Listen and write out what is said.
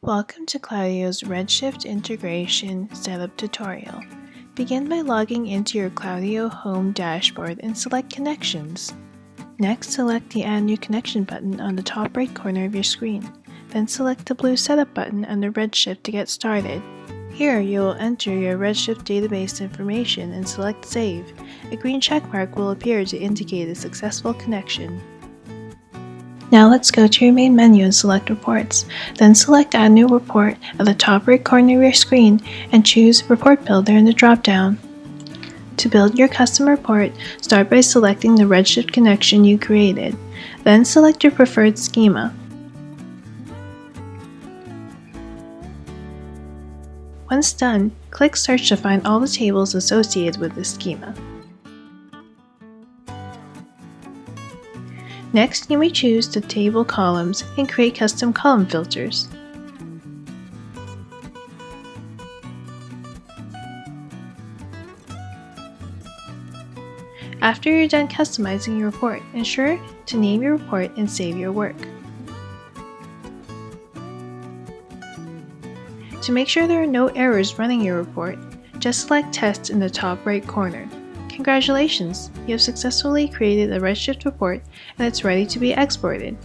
Welcome to Kloudio's Redshift integration setup tutorial. Begin by logging into your Kloudio home dashboard and select Connections. Next, select the Add New Connection button on the top right corner of your screen. Then select the blue Setup button under Redshift to get started. Here, you will enter your Redshift database information and select Save. A green checkmark will appear to indicate a successful connection. Now let's go to your main menu and select Reports. Then select Add New Report at the top right corner of your screen and choose Report Builder in the drop-down. To build your custom report, start by selecting the Redshift connection you created. Then select your preferred schema. Once done, click Search to find all the tables associated with this schema. Next, you may choose the table columns and create custom column filters. After you're done customizing your report, ensure to name your report and save your work. To make sure there are no errors running your report, just select Test in the top right corner. Congratulations! You have successfully created a Redshift report and it's ready to be exported.